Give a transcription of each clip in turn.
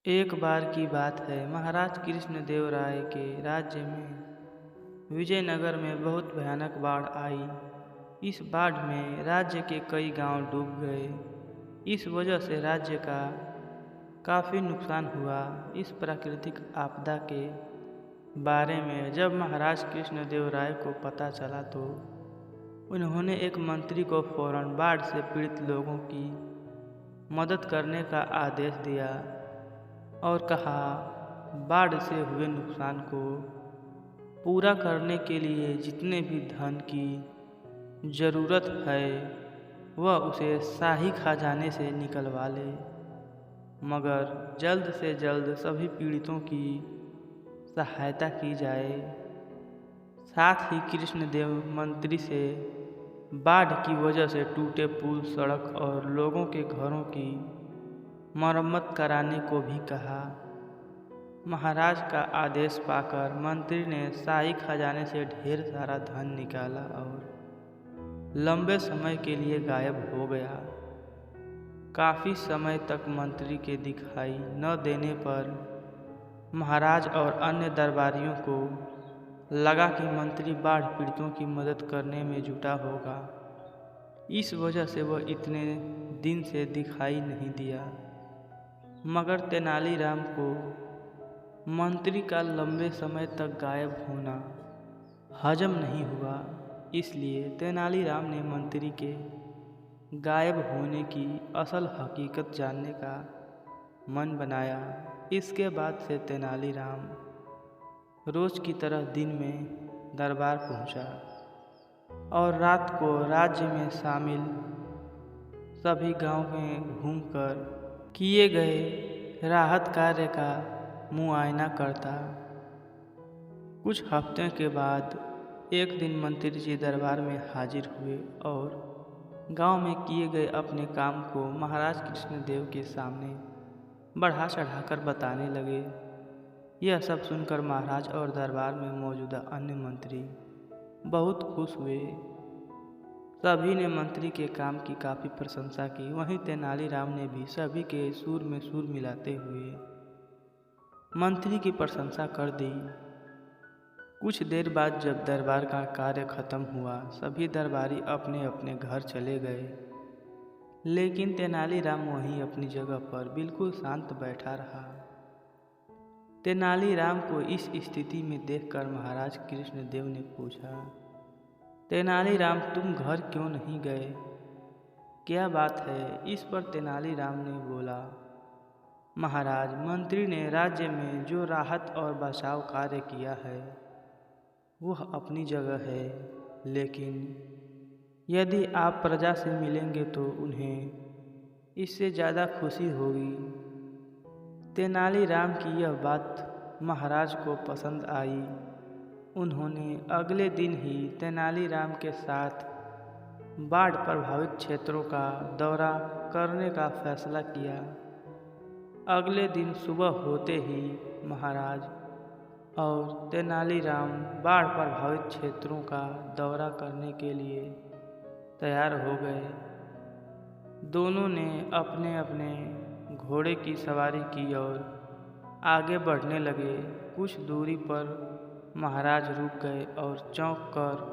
एक बार की बात है। महाराज कृष्णदेव राय के राज्य में विजयनगर में बहुत भयानक बाढ़ आई। इस बाढ़ में राज्य के कई गांव डूब गए। इस वजह से राज्य का काफ़ी नुकसान हुआ। इस प्राकृतिक आपदा के बारे में जब महाराज कृष्णदेव राय को पता चला तो उन्होंने एक मंत्री को फौरन बाढ़ से पीड़ित लोगों की मदद करने का आदेश दिया और कहा, बाढ़ से हुए नुकसान को पूरा करने के लिए जितने भी धन की ज़रूरत है वह उसे शाही खजाने से निकलवा ले, मगर जल्द से जल्द सभी पीड़ितों की सहायता की जाए। साथ ही कृष्णदेव मंत्री से बाढ़ की वजह से टूटे पुल, सड़क और लोगों के घरों की मरम्मत कराने को भी कहा। महाराज का आदेश पाकर मंत्री ने शाही खजाने से ढेर सारा धन निकाला और लंबे समय के लिए गायब हो गया। काफ़ी समय तक मंत्री के दिखाई न देने पर महाराज और अन्य दरबारियों को लगा कि मंत्री बाढ़ पीड़ितों की मदद करने में जुटा होगा। इस वजह से वह इतने दिन से दिखाई नहीं दिया। मगर तेनालीराम को मंत्री का लंबे समय तक गायब होना हजम नहीं हुआ। इसलिए तेनालीराम ने मंत्री के गायब होने की असल हकीकत जानने का मन बनाया। इसके बाद से तेनालीराम रोज की तरह दिन में दरबार पहुंचा और रात को राज्य में शामिल सभी गांव में घूमकर किए गए राहत कार्य का मुआयना करता। कुछ हफ्ते के बाद एक दिन मंत्री जी दरबार में हाजिर हुए और गांव में किए गए अपने काम को महाराज कृष्णदेव के सामने बढ़ा चढ़ाकर बताने लगे। यह सब सुनकर महाराज और दरबार में मौजूदा अन्य मंत्री बहुत खुश हुए। सभी ने मंत्री के काम की काफ़ी प्रशंसा की। वहीं तेनालीराम ने भी सभी के सुर में सुर मिलाते हुए मंत्री की प्रशंसा कर दी। कुछ देर बाद जब दरबार का कार्य खत्म हुआ, सभी दरबारी अपने अपने घर चले गए, लेकिन तेनालीराम वहीं अपनी जगह पर बिल्कुल शांत बैठा रहा। तेनालीराम को इस स्थिति में देखकर महाराज कृष्णदेव ने पूछा, तेनालीराम तुम घर क्यों नहीं गए? क्या बात है? इस पर तेनालीराम ने बोला, महाराज, मंत्री ने राज्य में जो राहत और बचाव कार्य किया है वह अपनी जगह है, लेकिन यदि आप प्रजा से मिलेंगे तो उन्हें इससे ज़्यादा खुशी होगी। तेनालीराम की यह बात महाराज को पसंद आई। उन्होंने अगले दिन ही तेनालीराम के साथ बाढ़ प्रभावित क्षेत्रों का दौरा करने का फैसला किया। अगले दिन सुबह होते ही महाराज और तेनालीराम बाढ़ प्रभावित क्षेत्रों का दौरा करने के लिए तैयार हो गए। दोनों ने अपने अपने घोड़े की सवारी की और आगे बढ़ने लगे। कुछ दूरी पर महाराज रुक गए और चौंक कर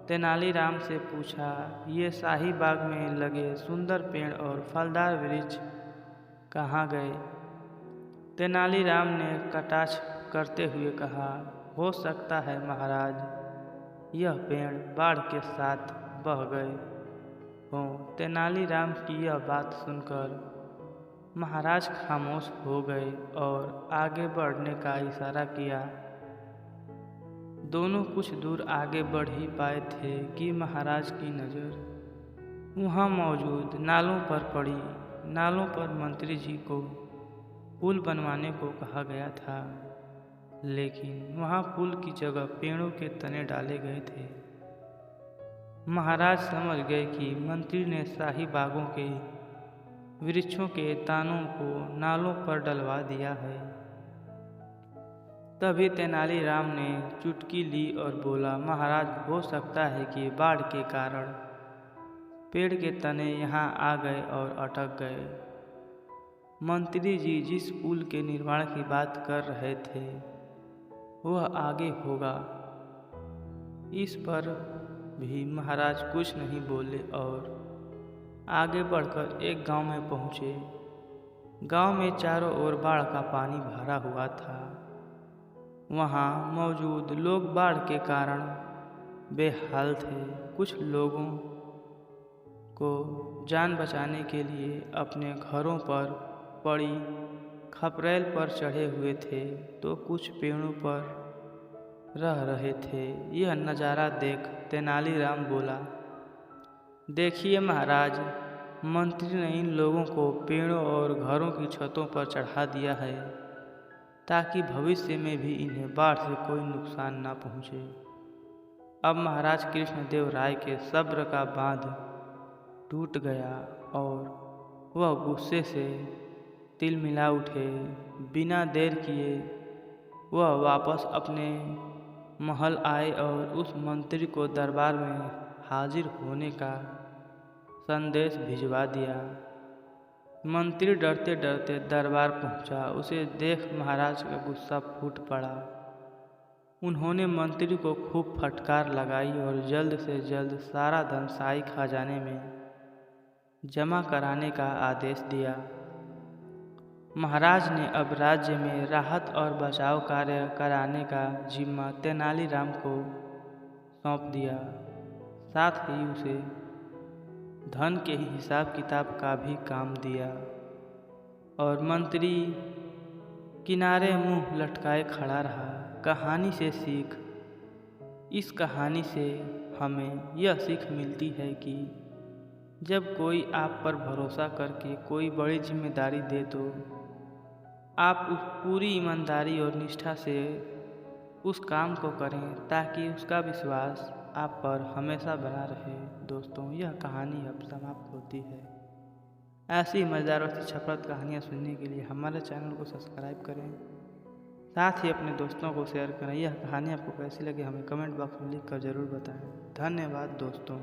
तेनालीराम से पूछा, ये शाही बाग में लगे सुंदर पेड़ और फलदार वृक्ष कहाँ गए? तेनालीराम ने कटाक्ष करते हुए कहा, हो सकता है महाराज, यह पेड़ बाढ़ के साथ बह गए हों। तेनालीराम की यह बात सुनकर महाराज खामोश हो गए और आगे बढ़ने का इशारा किया। दोनों कुछ दूर आगे बढ़ ही पाए थे कि महाराज की नज़र वहाँ मौजूद नालों पर पड़ी। नालों पर मंत्री जी को पुल बनवाने को कहा गया था, लेकिन वहाँ पुल की जगह पेड़ों के तने डाले गए थे। महाराज समझ गए कि मंत्री ने शाही बागों के वृक्षों के तानों को नालों पर डलवा दिया है। तभी तेनालीराम ने चुटकी ली और बोला, महाराज, हो सकता है कि बाढ़ के कारण पेड़ के तने यहाँ आ गए और अटक गए। मंत्री जी जिस पुल के निर्माण की बात कर रहे थे वह आगे होगा। इस पर भी महाराज कुछ नहीं बोले और आगे बढ़कर एक गांव में पहुंचे। गांव में चारों ओर बाढ़ का पानी भरा हुआ था। वहां मौजूद लोग बाढ़ के कारण बेहाल थे। कुछ लोगों को जान बचाने के लिए अपने घरों पर पड़ी खपरेल पर चढ़े हुए थे तो कुछ पेड़ों पर रह रहे थे। यह नज़ारा देख तेनालीराम बोला, देखिए महाराज, मंत्री ने इन लोगों को पेड़ों और घरों की छतों पर चढ़ा दिया है ताकि भविष्य में भी इन्हें बाढ़ से कोई नुकसान न पहुँचे। अब महाराज कृष्णदेव राय के सब्र का बांध टूट गया और वह गुस्से से तिलमिला उठे। बिना देर किए वह वापस अपने महल आए और उस मंत्री को दरबार में हाजिर होने का संदेश भिजवा दिया। मंत्री डरते डरते दरबार पहुंचा। उसे देख महाराज का गुस्सा फूट पड़ा। उन्होंने मंत्री को खूब फटकार लगाई और जल्द से जल्द सारा धन शाही खजाने में जमा कराने का आदेश दिया। महाराज ने अब राज्य में राहत और बचाव कार्य कराने का जिम्मा तेनालीराम को सौंप दिया। साथ ही उसे धन के हिसाब किताब का भी काम दिया और मंत्री किनारे मुंह लटकाए खड़ा रहा। कहानी से सीख। इस कहानी से हमें यह सीख मिलती है कि जब कोई आप पर भरोसा करके कोई बड़ी जिम्मेदारी दे तो आप उस पूरी ईमानदारी और निष्ठा से उस काम को करें ताकि उसका विश्वास आप पर हमेशा बना रहे। दोस्तों, यह कहानी अब समाप्त होती है। ऐसी मज़ेदार और शिक्षाप्रद कहानियाँ सुनने के लिए हमारे चैनल को सब्सक्राइब करें, साथ ही अपने दोस्तों को शेयर करें। यह कहानी आपको कैसी लगी हमें कमेंट बॉक्स में लिख कर ज़रूर बताएं। धन्यवाद दोस्तों।